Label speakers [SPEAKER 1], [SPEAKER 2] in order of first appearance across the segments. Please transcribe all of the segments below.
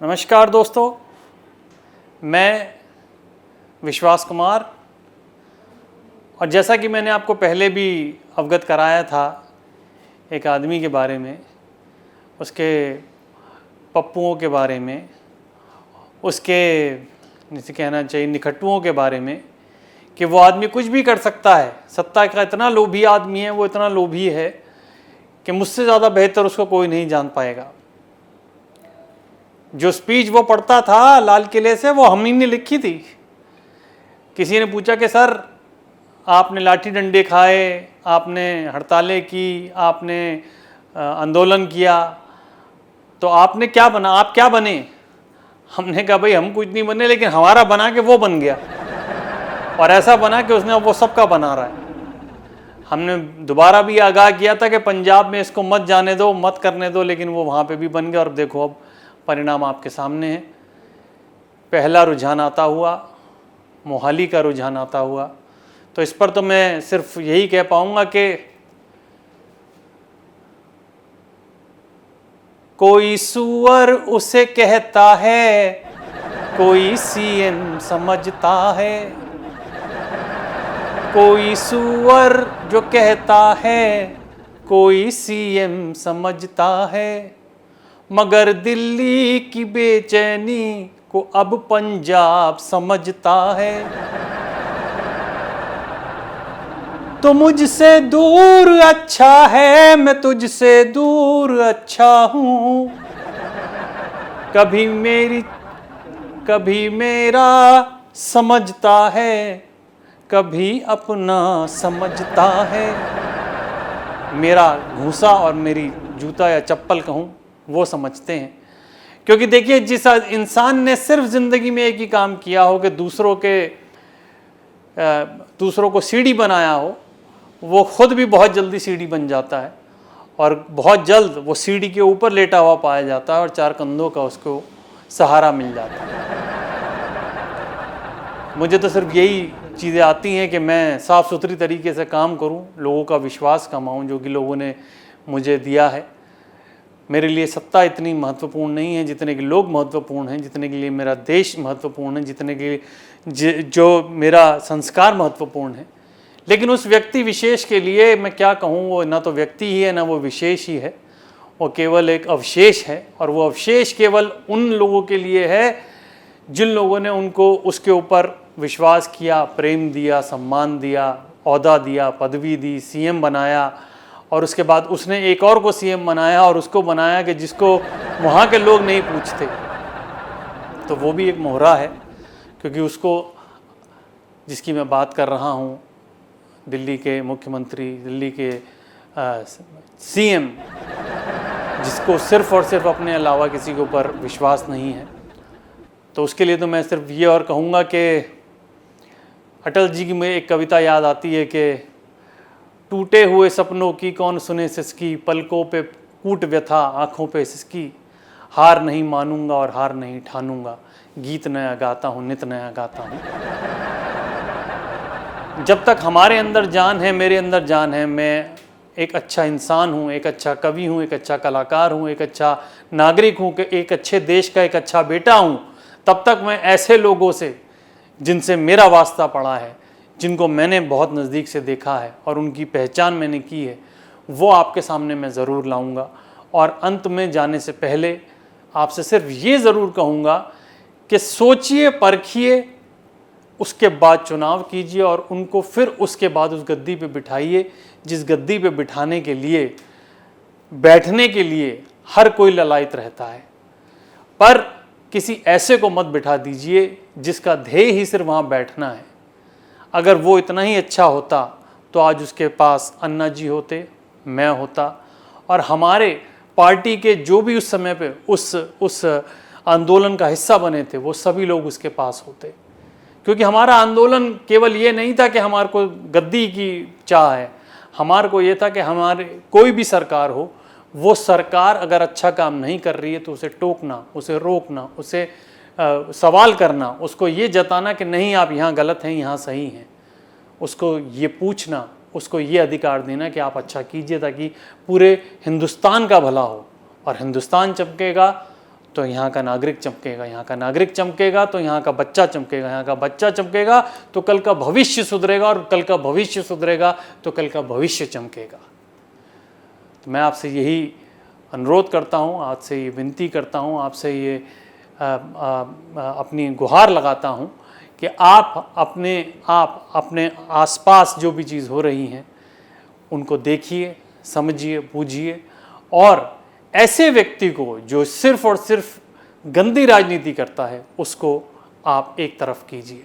[SPEAKER 1] नमस्कार दोस्तों, मैं विश्वास कुमार, और जैसा कि मैंने आपको पहले भी अवगत कराया था एक आदमी के बारे में, उसके पप्पुओं के बारे में, उसके जैसे कहना चाहिए निखट्टुओं के बारे में, कि वो आदमी कुछ भी कर सकता है। सत्ता का इतना लोभी आदमी है, वो इतना लोभी है कि मुझसे ज़्यादा बेहतर उसको कोई नहीं जान पाएगा। जो स्पीच वो पढ़ता था लाल किले से, वो हम ही ने लिखी थी। किसी ने पूछा कि सर आपने लाठी डंडे खाए, आपने हड़तालें की, आपने आंदोलन किया, तो आपने क्या बना, आप क्या बने? हमने कहा भाई हम कुछ नहीं बने, लेकिन हमारा बना के वो बन गया, और ऐसा बना कि उसने वो सबका बना रहा है। हमने दोबारा भी आगाह किया था कि पंजाब में इसको मत जाने दो, मत करने दो, लेकिन वो वहाँ पे भी बन गया। और देखो अब परिणाम आपके सामने है। पहला रुझान आता हुआ, मोहाली का रुझान आता हुआ। तो इस पर तो मैं सिर्फ यही कह पाऊंगा कि कोई सुअर उसे कहता है, कोई सीएम समझता है। कोई सुअर जो कहता है, कोई सीएम समझता है, मगर दिल्ली की बेचैनी को अब पंजाब समझता है। तो मुझसे दूर अच्छा है, मैं तुझसे दूर अच्छा हूँ। कभी मेरा समझता है, कभी अपना समझता है। मेरा घूसा और मेरी जूता या चप्पल कहूँ, वो समझते हैं। क्योंकि देखिए, जिस इंसान ने सिर्फ जिंदगी में एक ही काम किया हो कि दूसरों को सीढ़ी बनाया हो, वो खुद भी बहुत जल्दी सीढ़ी बन जाता है, और बहुत जल्द वो सीढ़ी के ऊपर लेटा हुआ पाया जाता है, और चार कंधों का उसको सहारा मिल जाता है। मुझे तो सिर्फ यही चीज़ें आती हैं कि मैं साफ़ सुथरी तरीके से काम करूं, लोगों का विश्वास कमाऊं, जो कि लोगों ने मुझे दिया है। मेरे लिए सत्ता इतनी महत्वपूर्ण नहीं है जितने के लोग महत्वपूर्ण हैं, जितने के लिए मेरा देश महत्वपूर्ण है, जितने के जो मेरा संस्कार महत्वपूर्ण है। लेकिन उस व्यक्ति विशेष के लिए मैं क्या कहूँ, वो ना तो व्यक्ति ही है, ना वो विशेष ही है, वो केवल एक अवशेष है। और वो अवशेष केवल उन लोगों के लिए है जिन लोगों ने उनको उसके ऊपर विश्वास किया, प्रेम दिया, सम्मान दिया, ओहदा दिया, पदवी दी, सीएम बनाया, और उसके बाद उसने एक और को सीएम बनाया, और उसको बनाया कि जिसको वहाँ के लोग नहीं पूछते। तो वो भी एक मोहरा है, क्योंकि उसको, जिसकी मैं बात कर रहा हूँ, दिल्ली के मुख्यमंत्री, दिल्ली के सीएम, जिसको सिर्फ और सिर्फ अपने अलावा किसी के ऊपर विश्वास नहीं है, तो उसके लिए तो मैं सिर्फ ये और कहूँगा कि अटल जी की मुझे एक कविता याद आती है कि टूटे हुए सपनों की कौन सुने सिसकी, पलकों पे कूट व्यथा आँखों पे सिसकी, हार नहीं मानूंगा और हार नहीं ठानूंगा, गीत नया गाता हूँ, नित नया गाता हूँ। जब तक हमारे अंदर जान है, मेरे अंदर जान है, मैं एक अच्छा इंसान हूँ, एक अच्छा कवि हूँ, एक अच्छा कलाकार हूँ, एक अच्छा नागरिक हूँ, एक अच्छे देश का एक अच्छा बेटा हूँ, तब तक मैं ऐसे लोगों से, जिनसे मेरा वास्ता पड़ा है, जिनको मैंने बहुत नज़दीक से देखा है और उनकी पहचान मैंने की है, वो आपके सामने मैं ज़रूर लाऊंगा। और अंत में जाने से पहले आपसे सिर्फ ये ज़रूर कहूँगा कि सोचिए, परखिए, उसके बाद चुनाव कीजिए, और उनको फिर उसके बाद उस गद्दी पे बिठाइए, जिस गद्दी पे बिठाने के लिए, बैठने के लिए हर कोई ललायत रहता है। पर किसी ऐसे को मत बिठा दीजिए जिसका ध्येय ही सिर्फ वहाँ बैठना है। अगर वो इतना ही अच्छा होता तो आज उसके पास अन्ना जी होते, मैं होता, और हमारे पार्टी के जो भी उस समय पे उस आंदोलन का हिस्सा बने थे, वो सभी लोग उसके पास होते। क्योंकि हमारा आंदोलन केवल ये नहीं था कि हमारे को गद्दी की चाह है, हमारे को ये था कि हमारे कोई भी सरकार हो, वो सरकार अगर अच्छा काम नहीं कर रही है तो उसे टोकना, उसे रोकना, उसे सवाल करना, उसको ये जताना कि नहीं आप यहाँ गलत हैं, यहाँ सही हैं, उसको ये पूछना उसको ये अधिकार देना कि आप अच्छा कीजिए ताकि पूरे हिंदुस्तान का भला हो। और हिंदुस्तान चमकेगा तो यहाँ का नागरिक चमकेगा, यहाँ का नागरिक चमकेगा तो यहाँ का बच्चा चमकेगा, यहाँ का बच्चा चमकेगा तो कल का भविष्य सुधरेगा, और कल का भविष्य सुधरेगा तो कल का भविष्य चमकेगा। तो मैं आपसे यही अनुरोध करता हूँ, आपसे ये विनती करता हूँ, आपसे ये अपनी गुहार लगाता हूँ कि आप अपने आसपास जो भी चीज़ हो रही हैं उनको देखिए, समझिए, बूझिए, और ऐसे व्यक्ति को जो सिर्फ और सिर्फ गंदी राजनीति करता है उसको आप एक तरफ कीजिए।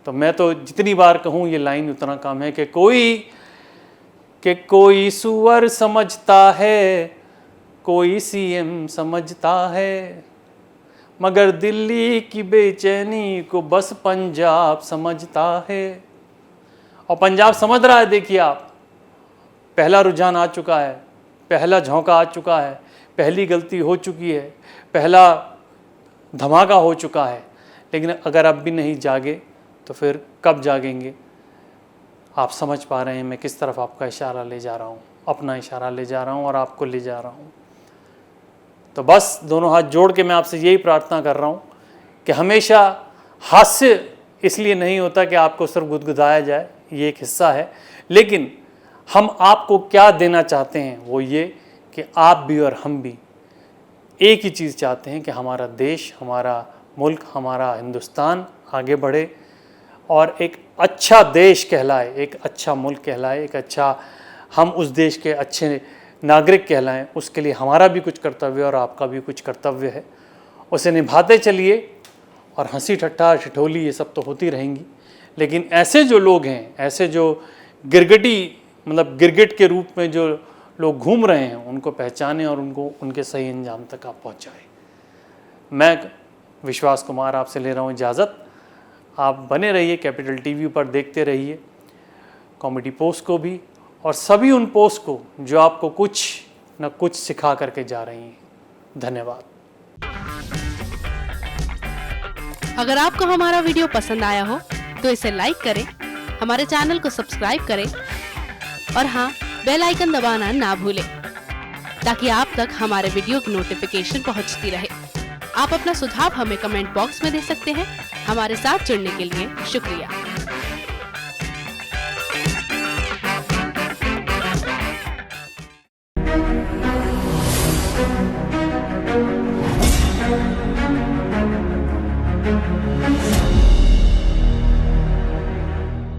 [SPEAKER 1] तो मैं तो जितनी बार कहूँ ये लाइन उतना कम है कि कोई सुअर समझता है, कोई सीएम समझता है, मगर दिल्ली की बेचैनी को बस पंजाब समझता है। और पंजाब समझ रहा है। देखिए आप, पहला रुझान आ चुका है, पहला झोंका आ चुका है, पहली गलती हो चुकी है, पहला धमाका हो चुका है। लेकिन अगर अब भी नहीं जागे तो फिर कब जागेंगे? आप समझ पा रहे हैं मैं किस तरफ आपका इशारा ले जा रहा हूँ, अपना इशारा ले जा रहा हूँ और आपको ले जा रहा हूँ। तो बस दोनों हाथ जोड़ के मैं आपसे यही प्रार्थना कर रहा हूँ कि हमेशा हास्य इसलिए नहीं होता कि आपको सिर्फ गुदगुदाया जाए, ये एक हिस्सा है, लेकिन हम आपको क्या देना चाहते हैं वो ये कि आप भी और हम भी एक ही चीज़ चाहते हैं कि हमारा देश, हमारा मुल्क, हमारा हिंदुस्तान आगे बढ़े और एक अच्छा देश कहलाए, एक अच्छा मुल्क कहलाए, एक अच्छा, हम उस देश के अच्छे नागरिक कहलाएं। उसके लिए हमारा भी कुछ कर्तव्य और आपका भी कुछ कर्तव्य है, उसे निभाते चलिए। और हंसी ठट्ठा ठिठोली ये सब तो होती रहेंगी, लेकिन ऐसे जो लोग हैं, ऐसे जो गिरगिट के रूप में जो लोग घूम रहे हैं उनको पहचानें और उनको उनके सही अंजाम तक आप पहुँचाएँ। मैं विश्वास कुमार आपसे ले रहा हूँ इजाज़त। आप बने रहिए कैपिटल टीवी पर, देखते रहिए कॉमेडी पोस्ट को भी और सभी उन पोस्ट को जो आपको कुछ न कुछ सिखा करके जा रही हैं। धन्यवाद।
[SPEAKER 2] अगर आपको हमारा वीडियो पसंद आया हो तो इसे लाइक करें, हमारे चैनल को सब्सक्राइब करें और हाँ, बेल आइकन दबाना ना भूलें ताकि आप तक हमारे वीडियो की नोटिफिकेशन पहुंचती रहे। आप अपना सुझाव हमें कमेंट बॉक्स में दे सकते हैं। हमारे साथ जुड़ने के लिए शुक्रिया।